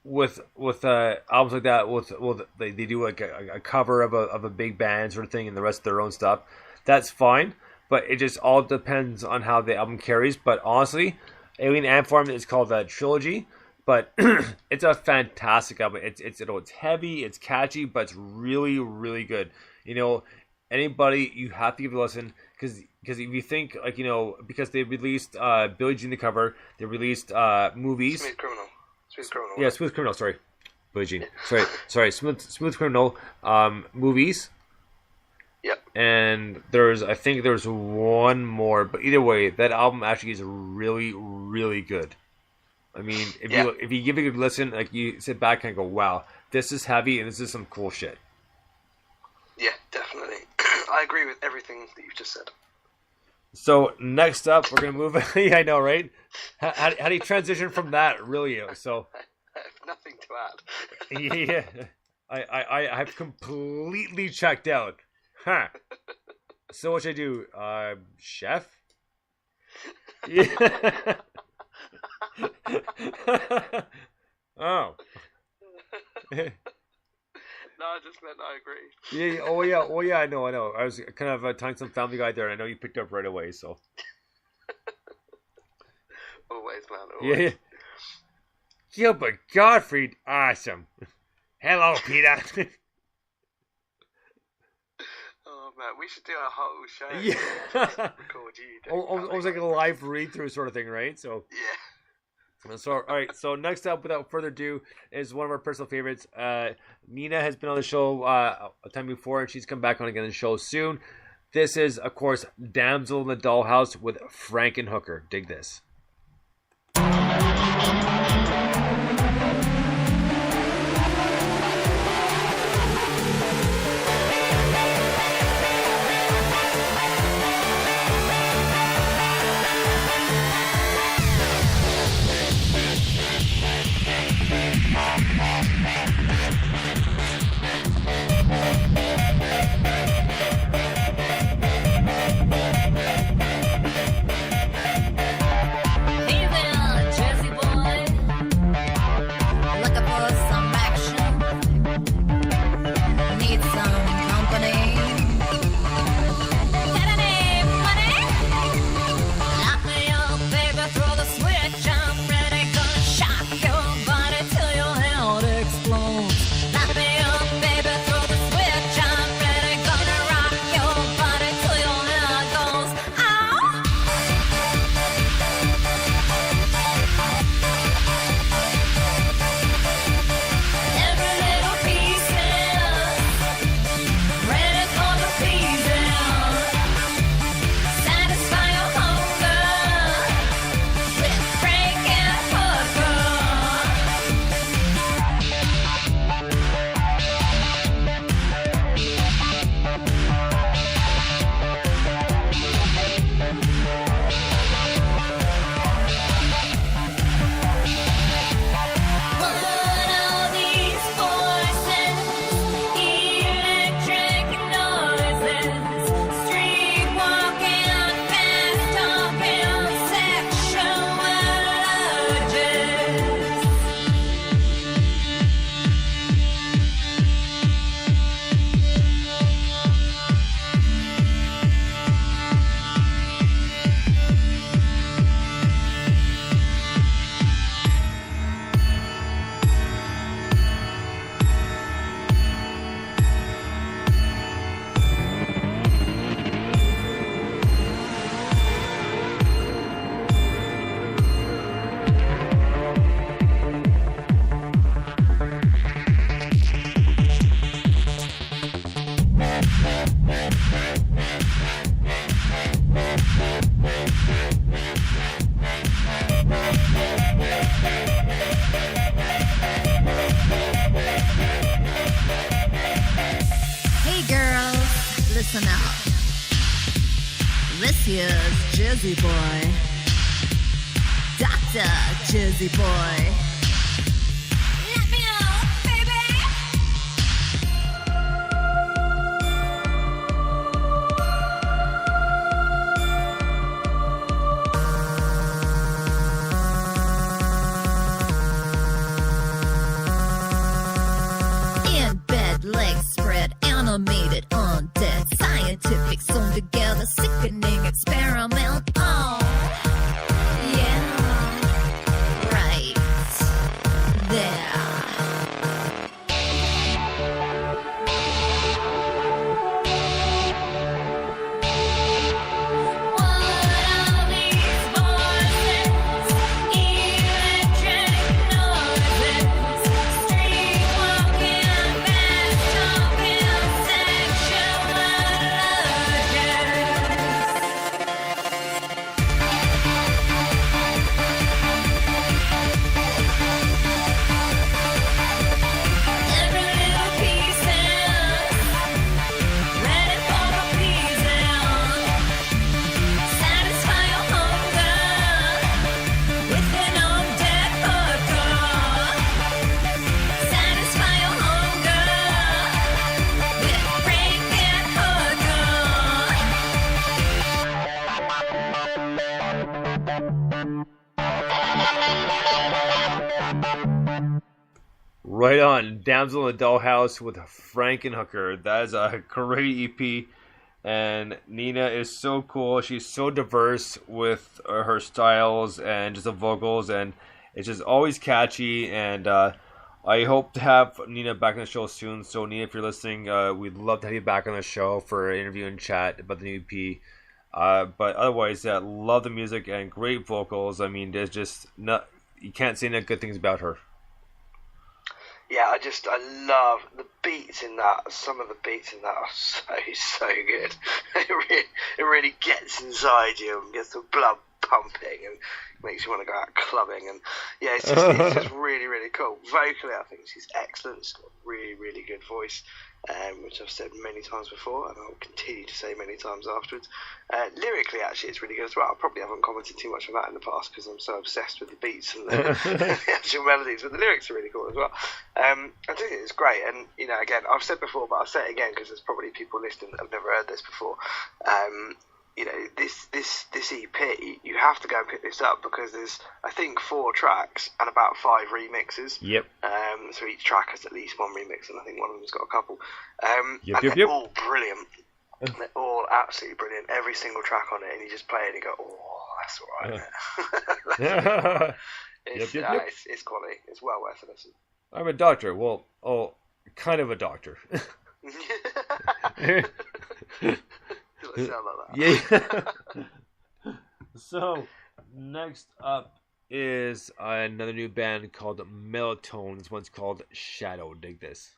with albums like that, they do like a cover of a big band sort of thing, and the rest of their own stuff. That's fine, but it just all depends on how the album carries. But honestly, Alien Ant Farm is called that trilogy, but it's a fantastic album. It's heavy, it's catchy, but it's really really good. Anybody, you have to give it a listen, because if you think, like, because they released Billie Jean the cover, they released movies. Smooth Criminal. Yeah, Smooth Criminal. Sorry, Billie Jean. Sorry. Smooth Criminal. Movies. Yep. And I think there's one more, but either way, that album actually is really, really good. I mean, if you give it a good listen, like, you sit back and go, wow, this is heavy and this is some cool shit. Yeah, definitely. I agree with everything that you've just said. So next up, we're gonna move. Yeah, I know, right? How do you transition from that, really? So I have nothing to add. Yeah, I've completely checked out. Huh. So what should I do, chef? Yeah. Oh. No, I just meant I agree. Yeah. Oh yeah. I know. I was kind of telling some Family Guy there, and I know you picked up right away. So. Always, man. Always. Yeah. Gilbert Gottfried, awesome. Hello, Peter. Oh man, we should do a whole show. Yeah. Record you. Almost like a live read through sort of thing, right? So. Yeah. So, all right. So next up, without further ado, is one of our personal favorites. Nina has been on the show a time before, and she's come back on again on the show soon. This is, of course, Damsel in the Dollhouse with Frankenhooker. Dig this. listen up. This here's Jersey Boy. Dr. Jersey Boy. Let me know, baby. Right on, Damsel in the Dollhouse with Frankenhooker. That is a great EP, and Nina is so cool. She's so diverse with her styles and just the vocals, and it's just always catchy. And I hope to have Nina back on the show soon. So Nina, if you're listening, we'd love to have you back on the show for an interview and chat about the new EP. But otherwise, love the music and great vocals. I mean, there's just you can't say enough good things about her. Yeah, I love the beats in that. Some of the beats in that are so good. It really gets inside you and gets the blood pumping and makes you want to go out clubbing. And yeah, it's just really, really cool. Vocally, I think she's excellent. She's got a really, really good voice, which I've said many times before, and I'll continue to say many times afterwards. Lyrically, actually, it's really good as well. I probably haven't commented too much on that in the past because I'm so obsessed with the beats and the actual melodies, but the lyrics are really cool as well. I think it's great, and you know, again, I've said before, but I'll say it again because there's probably people listening that have never heard this before. You know, this EP, you have to go and pick this up because there's, I think, 4 tracks and about 5 remixes. Yep. So each track has at least 1 remix, and I think one of them's got a couple. They're all brilliant. They're all absolutely brilliant. Every single track on it, and you just play it and you go, oh, that's all right. It's quality. It's well worth a listen. I'm a doctor. Well, kind of a doctor. Does it sound like that? Yeah. So, next up is another new band called Melatones. This one's called Shadow. Dig this.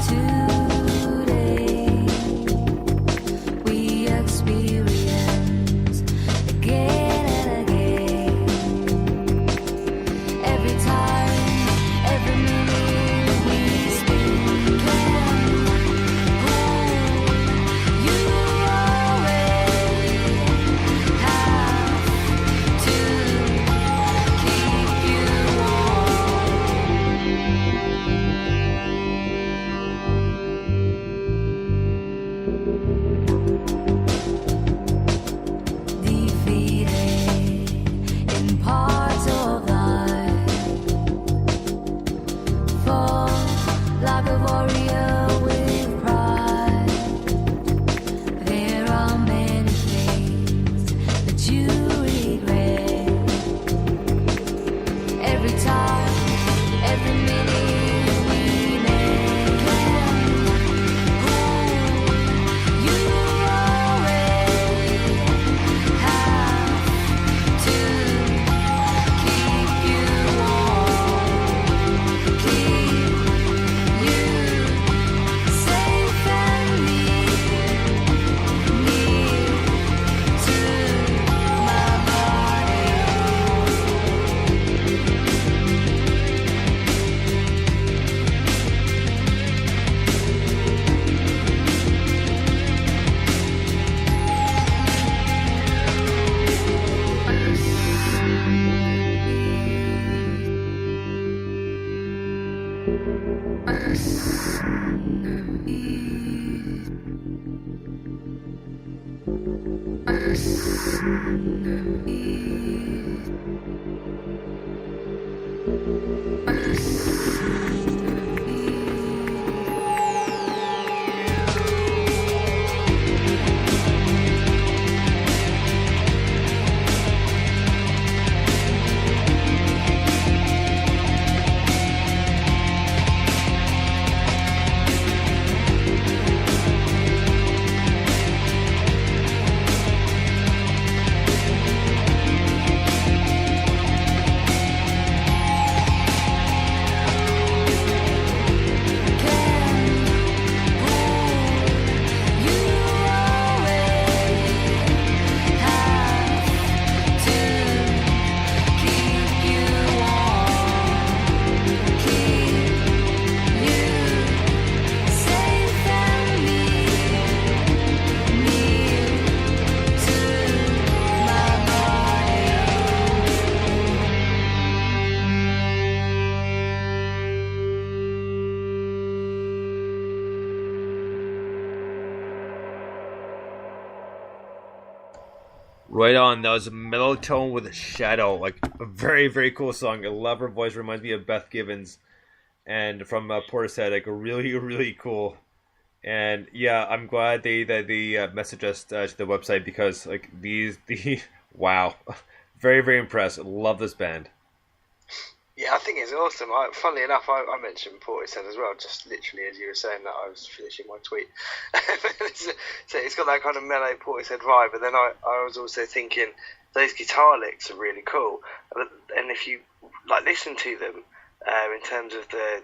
Today we experience Right on. That was a mellow tone with a shadow. Like a very, very cool song. I love her voice. Reminds me of Beth Gibbons. And from Portishead, like really, really cool. And yeah, I'm glad they messaged us to the website because like the wow, very, very impressed. Love this band. Yeah, I think it's awesome. Funnily enough, I mentioned Portishead as well, just literally as you were saying that I was finishing my tweet. So it's got that kind of mellow Portishead vibe, but then I was also thinking those guitar licks are really cool. And if you like listen to them in terms of the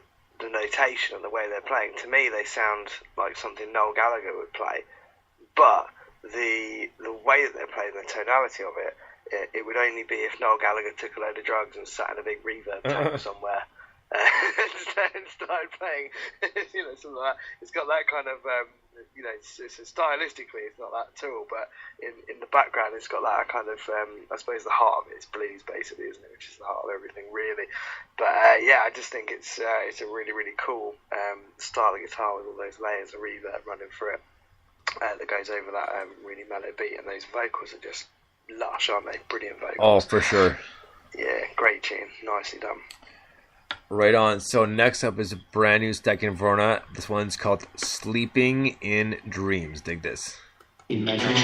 notation and the way they're playing, to me they sound like something Noel Gallagher would play. But the way that they're playing, the tonality of it, it would only be if Noel Gallagher took a load of drugs and sat in a big reverb tank somewhere and started playing, something like that. It's got that kind of, stylistically it's not that at all, but in the background it's got that kind of, I suppose the heart of it is blues basically, isn't it? Which is the heart of everything really. But I just think it's a really, really cool style of guitar with all those layers of reverb running through it that goes over that really mellow beat, and those vocals are just lush, aren't they? Brilliant vocals. Oh, for sure. Yeah, great tune. Nicely done. Right on. So next up is a brand new Stack in Verona. This one's called Sleeping in Dreams. Dig this. Imagine